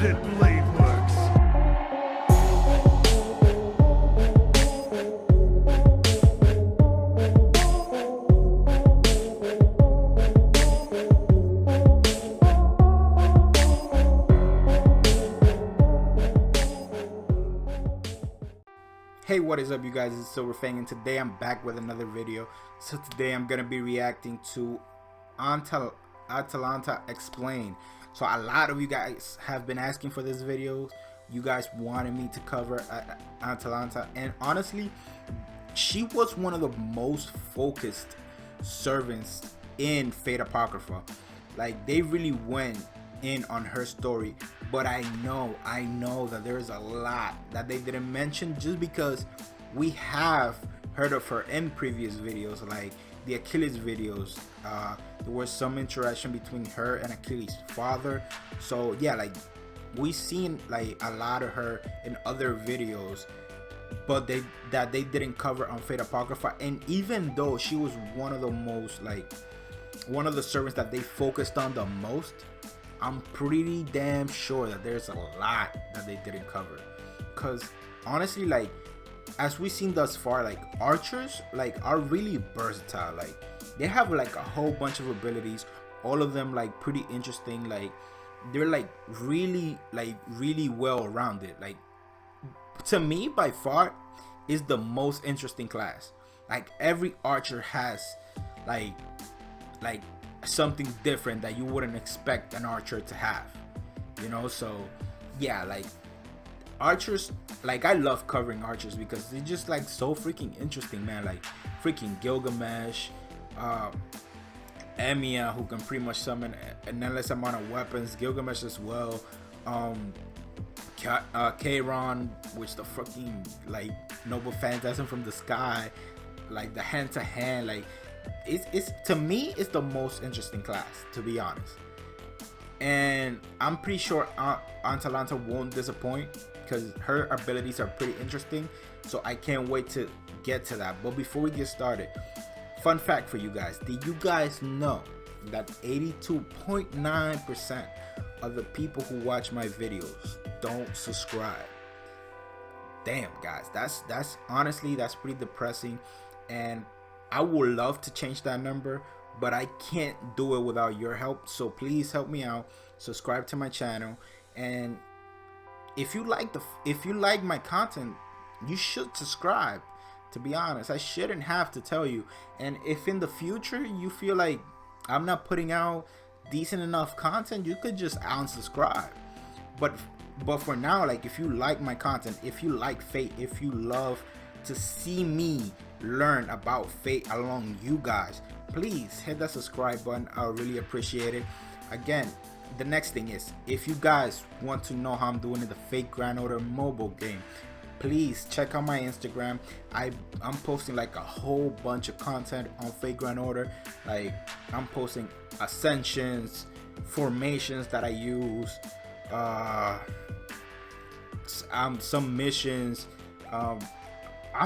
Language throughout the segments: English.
pit blade works. Hey, what is up, you guys? It's Silverfang, and today I'm back with another video. So today I'm gonna be reacting to Atalanta Explained. So a lot of you guys have been asking for this video. You guys wanted me to cover Atalanta, and honestly, she was one of the most focused servants in Fate Apocrypha. Like, they really went in on her story, but I know that there's a lot that they didn't mention, just because we have heard of her in previous videos, like the Achilles videos. There was some interaction between her and Achilles' father. So yeah, like, we've seen like a lot of her in other videos, but they didn't cover on Fate Apocrypha. And even though she was one of the most, like, one of the servants that they focused on the most, I'm pretty damn sure that there's a lot that they didn't cover. Because honestly, like, as we've seen thus far, like, archers, like, are really versatile. Like, they have like a whole bunch of abilities, all of them like pretty interesting. Like, they're like really well rounded. Like, to me, by far, is the most interesting class. Like, every archer has like something different that you wouldn't expect an archer to have, you know. So yeah, like, archers, like, I love covering archers because they're just like so freaking interesting, man. Like, freaking Gilgamesh, Emiya, who can pretty much summon an endless amount of weapons, Gilgamesh as well, CAREE, which the fucking, like, noble phantasm from the sky, like the hand-to-hand, like, it's to me, it's the most interesting class, to be honest. And I'm pretty sure Atalanta won't disappoint, because her abilities are pretty interesting. So I can't wait to get to that. But before we get started, fun fact for you guys: did you guys know that 82.9% of the people who watch my videos don't subscribe? Damn, guys, that's honestly, that's pretty depressing. And I would love to change that number, but I can't do it without your help. So please help me out. Subscribe to my channel, and if you like my content, you should subscribe. To be honest, I shouldn't have to tell you. And if in the future you feel like I'm not putting out decent enough content, you could just unsubscribe. But for now, like, if you like my content, if you like Fate, if you love to see me learn about Fate along you guys, please hit that subscribe button. I really appreciate it. Again, the next thing is, if you guys want to know how I'm doing in the Fate Grand Order mobile game, please check out my Instagram. I'm posting like a whole bunch of content on Fate Grand Order. Like, I'm posting ascensions, formations that I use, some missions. I'm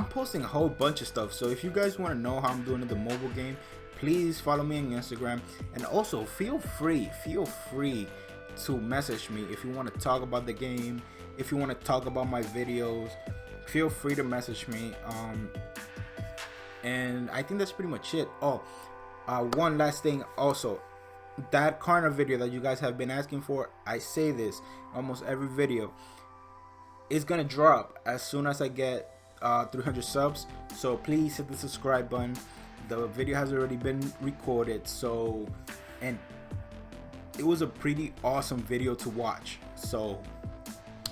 posting a whole bunch of stuff. So if you guys want to know how I'm doing in the mobile game, please follow me on Instagram. And also feel free to message me if you want to talk about the game, if you want to talk about my videos. Feel free to message me. And I think that's pretty much it. Oh, one last thing also, that corner video that you guys have been asking for, I say this almost every video, is gonna drop as soon as I get 300 subs. So please hit the subscribe button. The video has already been recorded, so, and it was a pretty awesome video to watch. So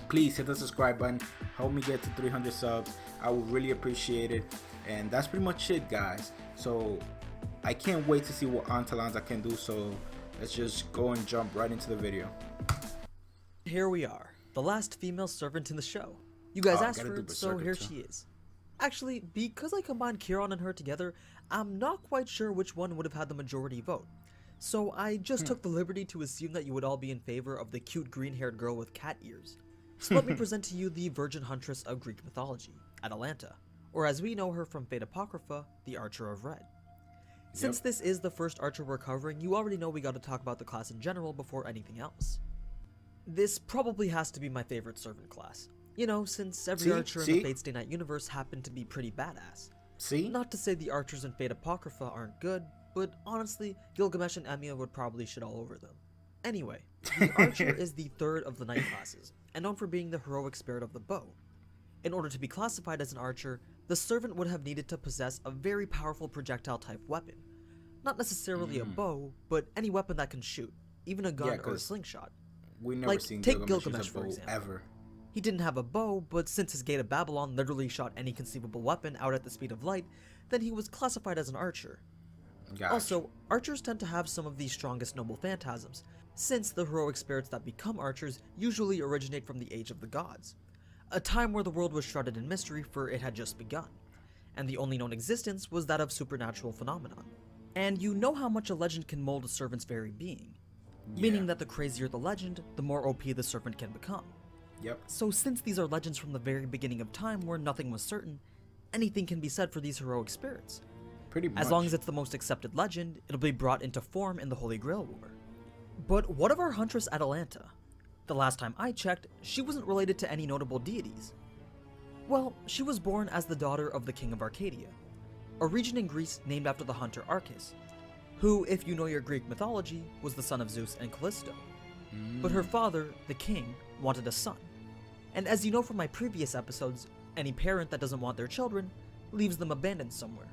please hit the subscribe button, help me get to 300 subs. I would really appreciate it. And that's pretty much it, guys. So I can't wait to see what Atalanta can do. So let's just go and jump right into the video. Here we are, the last female servant in the show. You guys asked for it, so here she is. Actually, because I combined Kieran and her together, I'm not quite sure which one would have had the majority vote. So I just took the liberty to assume that you would all be in favor of the cute green-haired girl with cat ears. So let me present to you the virgin huntress of Greek mythology, Atalanta, or as we know her from Fate Apocrypha, the Archer of Red. Since this is the first archer we're covering, you already know we gotta talk about the class in general before anything else. This probably has to be my favorite servant class. You know, since every archer in the Fate Stay Night universe happened to be pretty badass. Not to say the archers in Fate Apocrypha aren't good, but honestly, Gilgamesh and Emiya would probably shit all over them. Anyway, the archer is the third of the Knight classes, and known for being the heroic spirit of the bow. In order to be classified as an archer, the servant would have needed to possess a very powerful projectile-type weapon. Not necessarily a bow, but any weapon that can shoot, even a gun or a slingshot. We never seen Gilgamesh for example. Ever. He didn't have a bow, but since his Gate of Babylon literally shot any conceivable weapon out at the speed of light, then he was classified as an archer. Gotcha. Also, archers tend to have some of the strongest noble phantasms, since the heroic spirits that become archers usually originate from the Age of the Gods, a time where the world was shrouded in mystery for it had just begun, and the only known existence was that of supernatural phenomenon. And you know how much a legend can mold a servant's very being, meaning that the crazier the legend, the more OP the servant can become. Yep. So since these are legends from the very beginning of time where nothing was certain, anything can be said for these heroic spirits. Pretty much. As long as it's the most accepted legend, it'll be brought into form in the Holy Grail War. But what of our huntress Atalanta? The last time I checked, she wasn't related to any notable deities. Well, she was born as the daughter of the King of Arcadia, a region in Greece named after the hunter Arcas, who, if you know your Greek mythology, was the son of Zeus and Callisto. But her father, the king, wanted a son. And as you know from my previous episodes, any parent that doesn't want their children leaves them abandoned somewhere.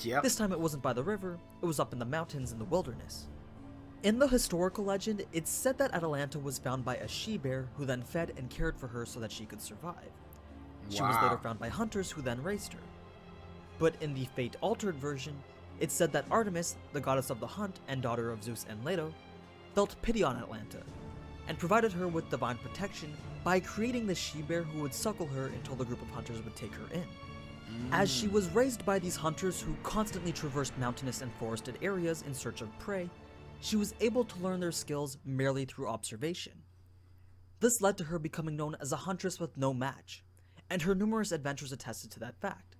Yep. This time it wasn't by the river, it was up in the mountains in the wilderness. In the historical legend, it's said that Atalanta was found by a she-bear who then fed and cared for her so that she could survive. She was later found by hunters who then raised her. But in the fate-altered version, it's said that Artemis, the goddess of the hunt and daughter of Zeus and Leto, felt pity on Atalanta, and provided her with divine protection by creating the she-bear who would suckle her until the group of hunters would take her in. As she was raised by these hunters who constantly traversed mountainous and forested areas in search of prey, she was able to learn their skills merely through observation. This led to her becoming known as a huntress with no match, and her numerous adventures attested to that fact.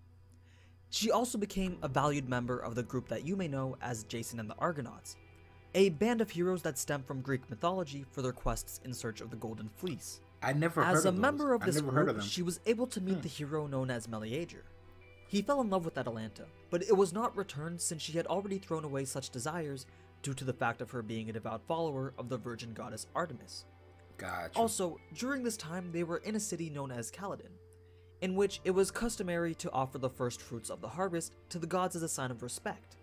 She also became a valued member of the group that you may know as Jason and the Argonauts, a band of heroes that stem from Greek mythology for their quests in search of the Golden Fleece. I never heard of those. As a those. member of I this never heard of group, them. she was able to meet the hero known as Meleager. He fell in love with Atalanta, but it was not returned since she had already thrown away such desires due to the fact of her being a devout follower of the virgin goddess Artemis. Gotcha. Also, during this time, they were in a city known as Caladon, in which it was customary to offer the first fruits of the harvest to the gods as a sign of respect.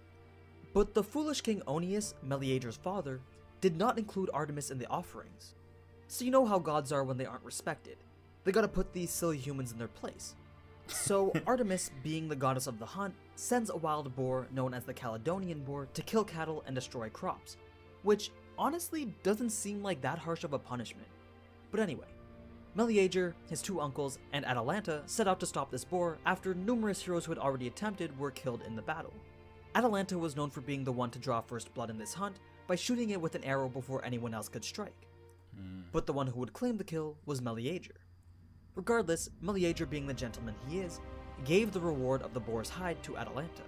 But the foolish king Oeneus, Meleager's father, did not include Artemis in the offerings. So you know how gods are when they aren't respected. They gotta put these silly humans in their place. So Artemis, being the goddess of the hunt, sends a wild boar known as the Caledonian boar to kill cattle and destroy crops, which honestly doesn't seem like that harsh of a punishment. But anyway, Meleager, his two uncles, and Atalanta set out to stop this boar after numerous heroes who had already attempted were killed in the battle. Atalanta was known for being the one to draw first blood in this hunt by shooting it with an arrow before anyone else could strike. But the one who would claim the kill was Meleager. Regardless, Meleager, being the gentleman he is, gave the reward of the boar's hide to Atalanta.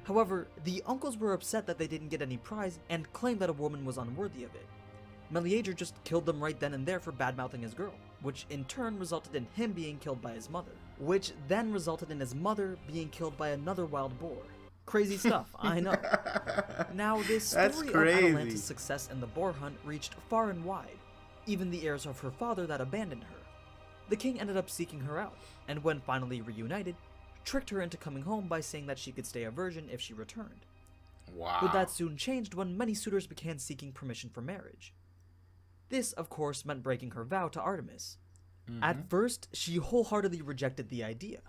However, the uncles were upset that they didn't get any prize and claimed that a woman was unworthy of it. Meleager just killed them right then and there for bad-mouthing his girl, which in turn resulted in him being killed by his mother, which then resulted in his mother being killed by another wild boar. Crazy stuff, I know. Now, this story of Atalanta's success in the boar hunt reached far and wide, even the heirs of her father that abandoned her. The king ended up seeking her out, and when finally reunited, tricked her into coming home by saying that she could stay a virgin if she returned. Wow. But that soon changed when many suitors began seeking permission for marriage. This, of course, meant breaking her vow to Artemis. At first, she wholeheartedly rejected the idea.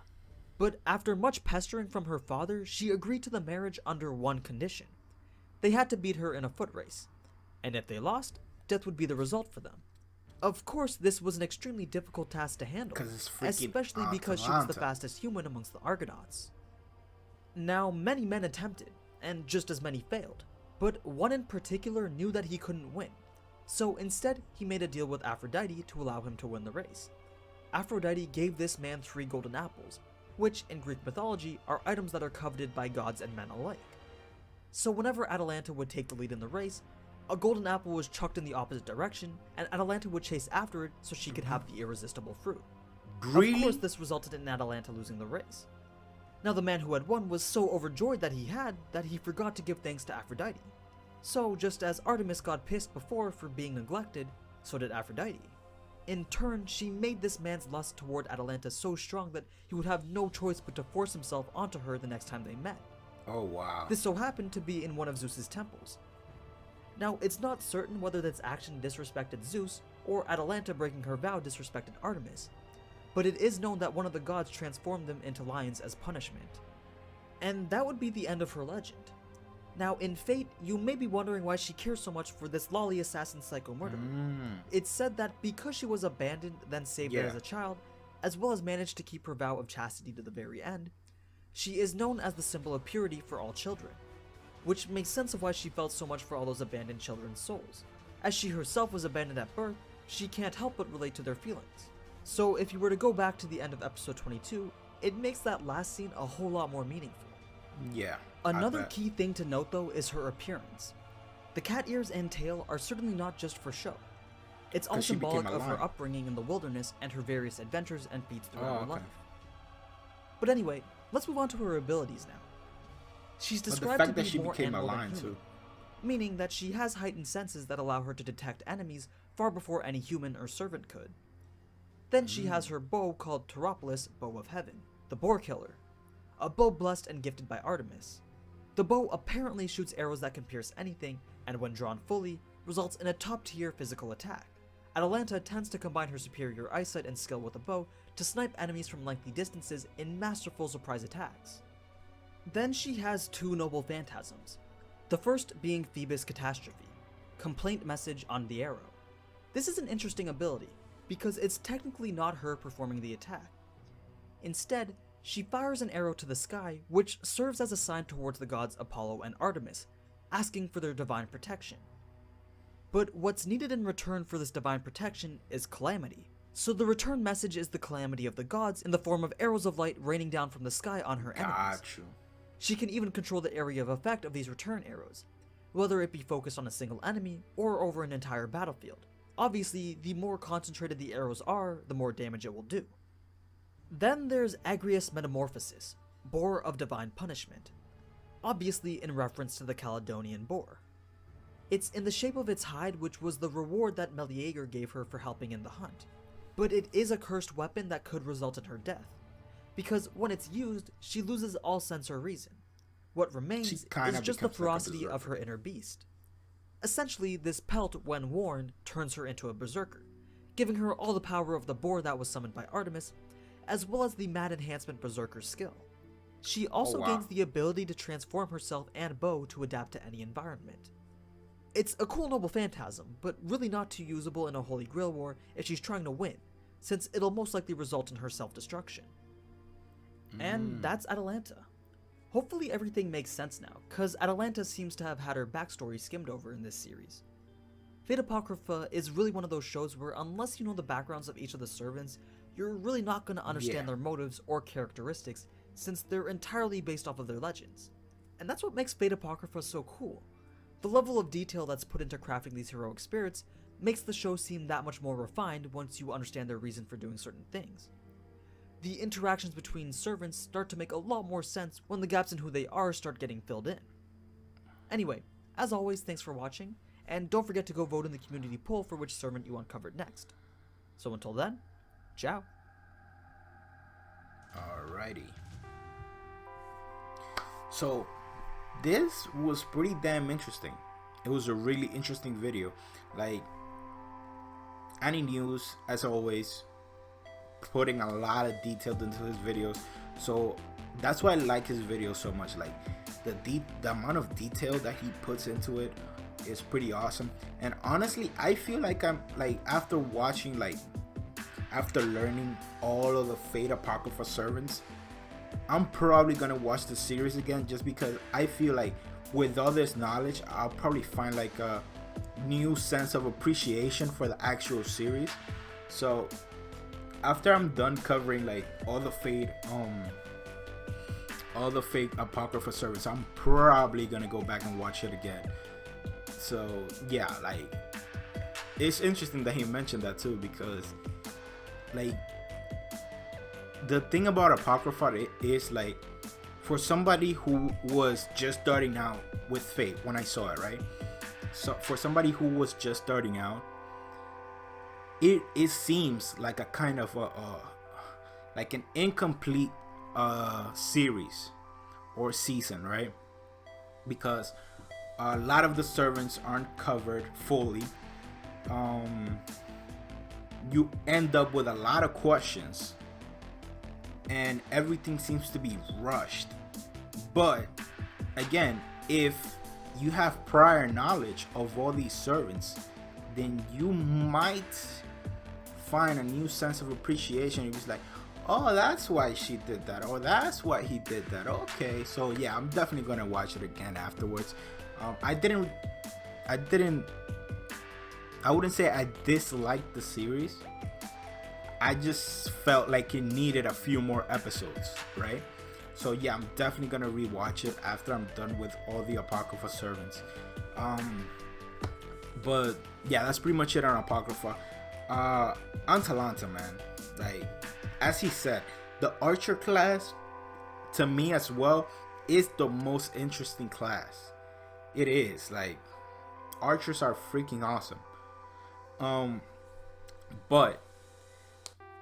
But after much pestering from her father, she agreed to the marriage under one condition. They had to beat her in a foot race, and if they lost, death would be the result for them. Of course, this was an extremely difficult task to handle, especially because she was the fastest human amongst the Argonauts. Now, many men attempted, and just as many failed, but one in particular knew that he couldn't win. So instead, he made a deal with Aphrodite to allow him to win the race. Aphrodite gave this man 3 golden apples, which in Greek mythology are items that are coveted by gods and men alike. So whenever Atalanta would take the lead in the race, A golden apple was chucked in the opposite direction, and Atalanta would chase after it so she could have the irresistible fruit. Really? Of course, this resulted in Atalanta losing the race. Now, the man who had won was so overjoyed that he forgot to give thanks to Aphrodite. So, just as Artemis got pissed before for being neglected, so did Aphrodite. In turn, she made this man's lust toward Atalanta so strong that he would have no choice but to force himself onto her the next time they met. Oh, wow. This so happened to be in one of Zeus's temples. Now, it's not certain whether this action disrespected Zeus, or Atalanta breaking her vow disrespected Artemis, but it is known that one of the gods transformed them into lions as punishment. And that would be the end of her legend. Now, in Fate, you may be wondering why she cares so much for this lolly assassin psycho murderer. It's said that because she was abandoned, then saved as a child, as well as managed to keep her vow of chastity to the very end, she is known as the symbol of purity for all children, which makes sense of why she felt so much for all those abandoned children's souls. As she herself was abandoned at birth, she can't help but relate to their feelings. So if you were to go back to the end of episode 22, it makes that last scene a whole lot more meaningful. Yeah. Another key thing to note though is her appearance. The cat ears and tail are certainly not just for show. It's all symbolic of her upbringing in the wilderness and her various adventures and feats throughout her life. But anyway, let's move on to her abilities now. She's described to be more animal than human, meaning that she has heightened senses that allow her to detect enemies far before any human or servant could. Then she has her bow called Pteropolis, Bow of Heaven, the Boar Killer, a bow blessed and gifted by Artemis. The bow apparently shoots arrows that can pierce anything, and when drawn fully, results in a top-tier physical attack. Atalanta tends to combine her superior eyesight and skill with a bow to snipe enemies from lengthy distances in masterful surprise attacks. Then she has two noble phantasms, the first being Phoebus' Catastrophe, complaint message on the arrow. This is an interesting ability, because it's technically not her performing the attack. Instead, she fires an arrow to the sky, which serves as a sign towards the gods Apollo and Artemis, asking for their divine protection. But what's needed in return for this divine protection is calamity. So the return message is the calamity of the gods in the form of arrows of light raining down from the sky on her enemies. She can even control the area of effect of these return arrows, whether it be focused on a single enemy or over an entire battlefield. Obviously, the more concentrated the arrows are, the more damage it will do. Then there's Agrius Metamorphosis, Boar of Divine Punishment, obviously in reference to the Caledonian boar. It's in the shape of its hide, which was the reward that Meleager gave her for helping in the hunt. But it is a cursed weapon that could result in her death, because when it's used, she loses all sense or reason. What remains is just the ferocity of her inner beast. Essentially, this pelt, when worn, turns her into a berserker, giving her all the power of the boar that was summoned by Artemis, as well as the mad enhancement berserker skill. She also gains the ability to transform herself and bow to adapt to any environment. It's a cool noble phantasm, but really not too usable in a Holy Grail war if she's trying to win, since it'll most likely result in her self-destruction. And that's Atalanta. Hopefully everything makes sense now, cause Atalanta seems to have had her backstory skimmed over in this series. Fate Apocrypha is really one of those shows where unless you know the backgrounds of each of the servants, you're really not going to understand their motives or characteristics, since they're entirely based off of their legends. And that's what makes Fate Apocrypha so cool. The level of detail that's put into crafting these heroic spirits makes the show seem that much more refined once you understand their reason for doing certain things. The interactions between servants start to make a lot more sense when the gaps in who they are start getting filled in. Anyway, as always, thanks for watching, and don't forget to go vote in the community poll for which servant you want covered next. So until then, ciao. Alrighty. So, this was pretty damn interesting. It was a really interesting video. Like, Annie News, as always, putting a lot of detail into his videos. So that's why I like his videos so much. Like, the amount of detail that he puts into it is pretty awesome. And honestly, I feel like I'm like, after learning all of the Fate Apocrypha servants, I'm probably gonna watch the series again, just because I feel like with all this knowledge, I'll probably find like a new sense of appreciation for the actual series. So after I'm done covering like all the Fate Apocrypha servants, I'm probably gonna go back and watch it again. So yeah, like it's interesting that he mentioned that too, because like the thing about Apocrypha is like, for somebody who was just starting out with faith when I saw it, right? So for somebody who was just starting out, it seems like a kind of a like an incomplete series or season, right? Because a lot of the servants aren't covered fully. You end up with a lot of questions, and everything seems to be rushed. But again, if you have prior knowledge of all these servants, then you might find a new sense of appreciation. It was like, oh, that's why she did that, or that's why he did that. Okay, so yeah, I'm definitely gonna watch it again afterwards. I wouldn't say I disliked the series. I just felt like it needed a few more episodes, right? So yeah, I'm definitely gonna rewatch it after I'm done with all the Apocrypha servants. But yeah, that's pretty much it on Apocrypha. Atalanta, man, like as he said, the Archer class, to me as well, is the most interesting class. It is, like, Archers are freaking awesome. But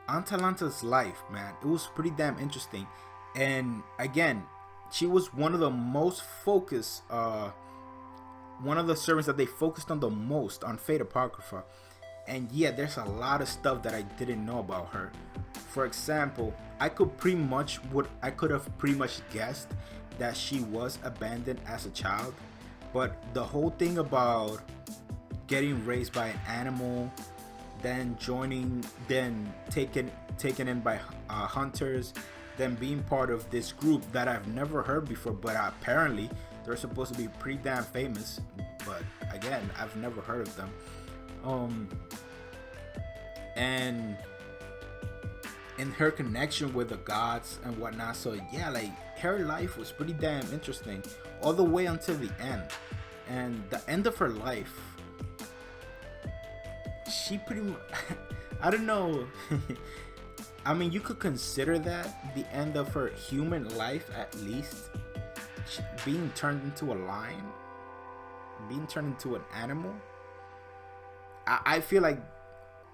Atalanta's life, man, it was pretty damn interesting. And again, she was one of the most focused, one of the servants that they focused on the most on Fate Apocrypha. And yeah, there's a lot of stuff that I didn't know about her. For example, I could have pretty much guessed that she was abandoned as a child, but the whole thing about getting raised by an animal, then taken in by hunters, then being part of this group that I've never heard before, but apparently they're supposed to be pretty damn famous, but again, I've never heard of them. And in her connection with the gods and whatnot. So yeah, like her life was pretty damn interesting all the way until the end. And the end of her life, she pretty much I don't know. I mean, you could consider that the end of her human life, at least. Being turned into a lion, being turned into an animal. I feel like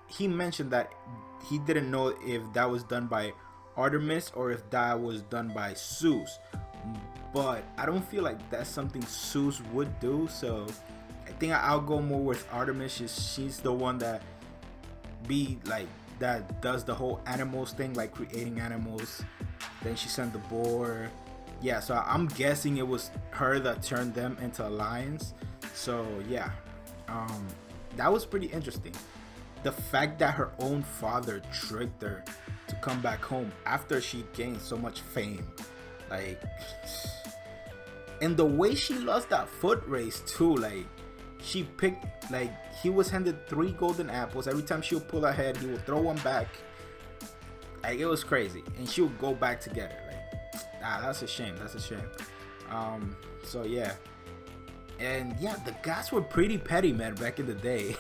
he mentioned that he didn't know if that was done by Artemis or if that was done by Zeus, but I don't feel like that's something Zeus would do. So I think I'll go more with Artemis. She's the one that does the whole animals thing, like creating animals. Then she sent the boar. Yeah, so I'm guessing it was her that turned them into lions. So yeah, that was pretty interesting. The fact that her own father tricked her to come back home after she gained so much fame, like, and the way she lost that foot race too, like, she picked, like, he was handed 3 golden apples. Every time she would pull her head, he would throw one back. Like, it was crazy, and she would go back to get it. Like, that's a shame. So yeah. And yeah, the gods were pretty petty, man, back in the day.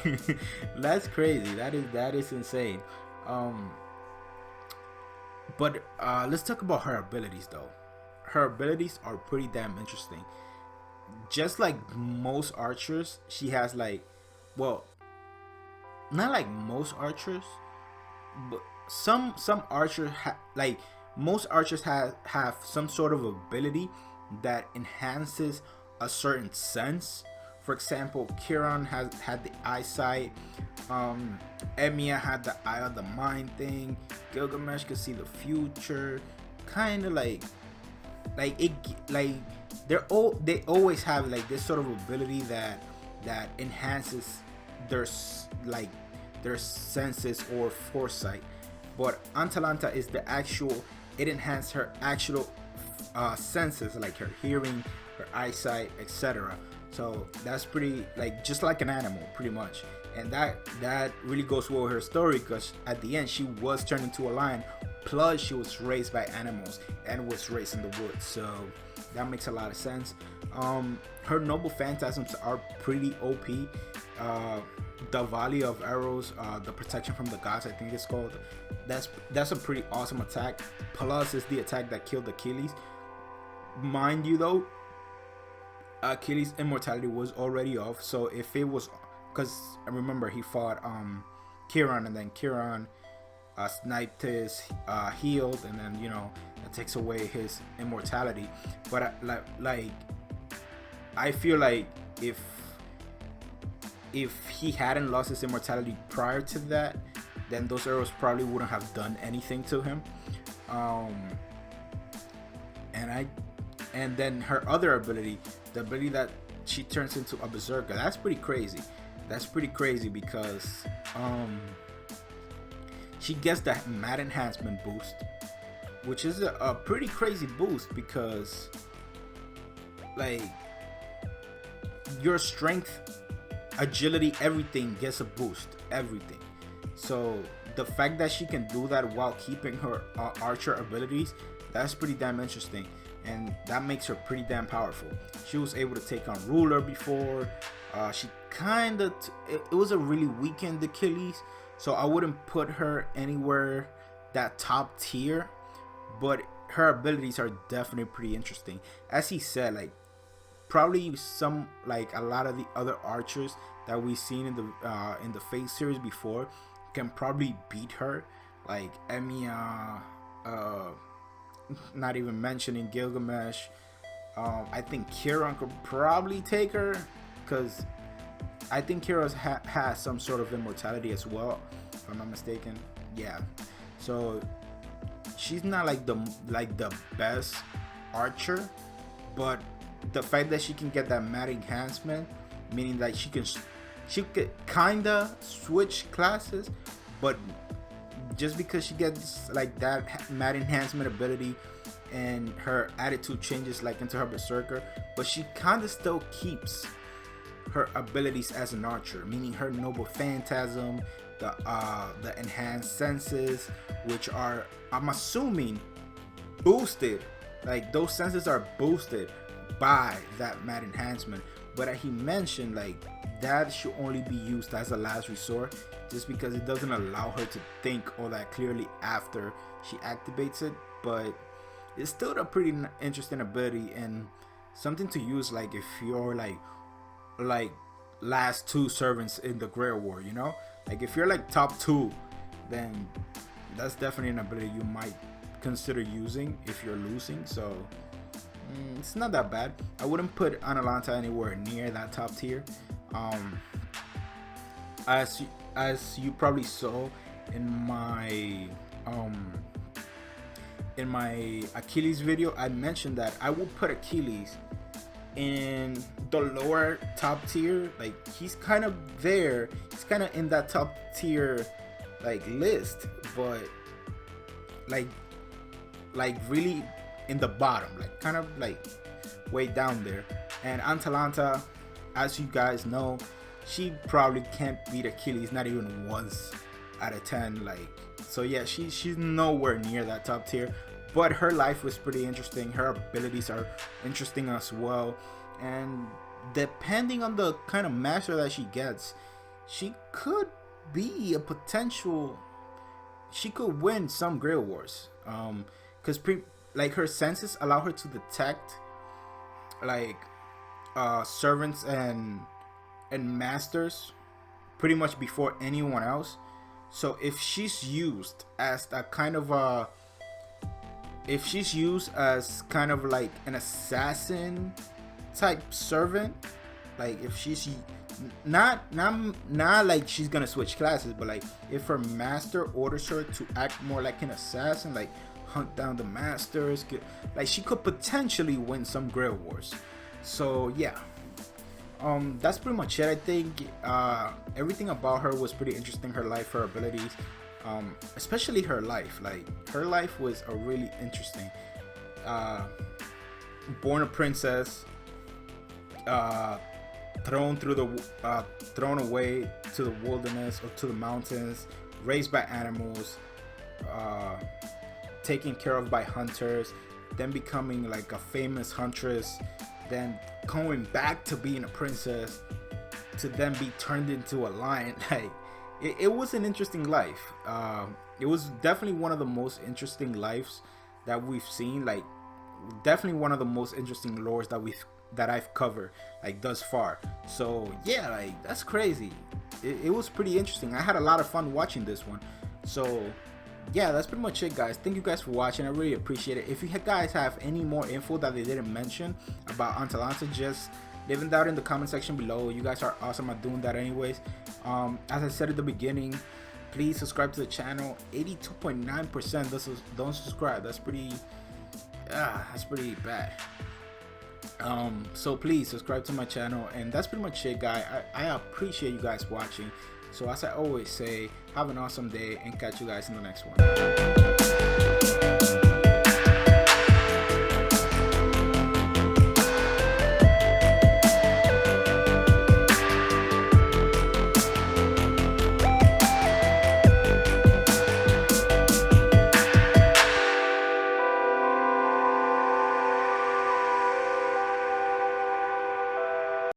That's crazy. That is insane. But let's talk about her abilities, though. Her abilities are pretty damn interesting. Just like most archers, she has, like, well, not like most archers, but some archers most archers have some sort of ability that enhances a certain sense. For example, Chiron had the eyesight. Emiya had the eye of the mind thing. Gilgamesh could see the future. Kind of like they always have like this sort of ability that enhances their senses or foresight. But Atalanta is it enhanced her actual senses, like her hearing, her eyesight, etc. So that's pretty, like, just like an animal, pretty much. And that really goes well with her story, because at the end she was turned into a lion, plus she was raised by animals and was raised in the woods. So that makes a lot of sense. Her noble phantasms are pretty OP. The volley of arrows, the protection from the gods, I think it's called. That's a pretty awesome attack. Plus, is the attack that killed Achilles. Mind you, though, Achilles' immortality was already off. So if it was, because I remember he fought Chiron, and then Chiron sniped his healed, and then that takes away his immortality. But like I feel like if he hadn't lost his immortality prior to that, then those arrows probably wouldn't have done anything to him. And then her other ability, the ability that she turns into a berserker, that's pretty crazy. That's pretty crazy because she gets that mad enhancement boost, which is a pretty crazy boost because like your strength, agility, everything gets a boost, everything. So the fact that she can do that while keeping her archer abilities, that's pretty damn interesting, and that makes her pretty damn powerful. She was able to take on Ruler before. She kind of it was a really weakened Achilles, so I wouldn't put her anywhere that top tier, but her abilities are definitely pretty interesting. As he said, like probably some, like a lot of the other archers that we've seen in the Fate series before can probably beat her, like Emiya, not even mentioning Gilgamesh. I think Chiron could probably take her, because I think Chiron has some sort of immortality as well, if I'm not mistaken. Yeah, so she's not like the best archer, but the fact that she can get that mad enhancement, meaning that she could kinda switch classes, but just because she gets like that mad enhancement ability and her attitude changes like into her berserker, but she kinda still keeps her abilities as an archer, meaning her noble phantasm, the enhanced senses, which are, I'm assuming, boosted. Like those senses are boosted by that mad enhancement, but he mentioned like that should only be used as a last resort, just because it doesn't allow her to think all that clearly after she activates it. But it's still a pretty interesting ability and something to use like if you're like last two servants in the Great War, like if you're like top two, then that's definitely an ability you might consider using if you're losing. So it's not that bad. I wouldn't put Atalanta anywhere near that top tier. As you probably saw in my Achilles video, I mentioned that I will put Achilles in the lower top tier. Like he's kind of there, he's kind of in that top tier like list, but like really in the bottom, like kind of like way down there. And Atalanta, as you guys know, she probably can't beat Achilles, not even once out of 10. Like, so yeah, she's nowhere near that top tier, but her life was pretty interesting. Her abilities are interesting as well, and depending on the kind of master that she gets, she could be a potential, she could win some Grail Wars, because like her senses allow her to detect like servants and masters pretty much before anyone else. So if she's used as a kind of like an assassin type servant, like if she's not like she's gonna switch classes, but like if her master orders her to act more like an assassin, like hunt down the masters, like she could potentially win some Grail Wars. So yeah, that's pretty much it. I think everything about her was pretty interesting. Her life, her abilities, especially her life. Like her life was a really interesting. Born a princess, thrown away to the wilderness or to the mountains, raised by animals, taken care of by hunters, then becoming like a famous huntress, then going back to being a princess, to then be turned into a lion. Like it was an interesting life. It was definitely one of the most interesting lives that we've seen. Like definitely one of the most interesting lores that I've covered like thus far. So yeah, like that's crazy. It was pretty interesting. I had a lot of fun watching this one. So yeah, that's pretty much it, guys. Thank you guys for watching. I really appreciate it. If you guys have any more info that they didn't mention about Atalanta, just leave it down in the comment section below. You guys are awesome at doing that anyways. As I said at the beginning, please subscribe to the channel. 82.9% don't subscribe. That's pretty bad. So please subscribe to my channel, and that's pretty much it, guys. I appreciate you guys watching. So as I always say, have an awesome day and catch you guys in the next one.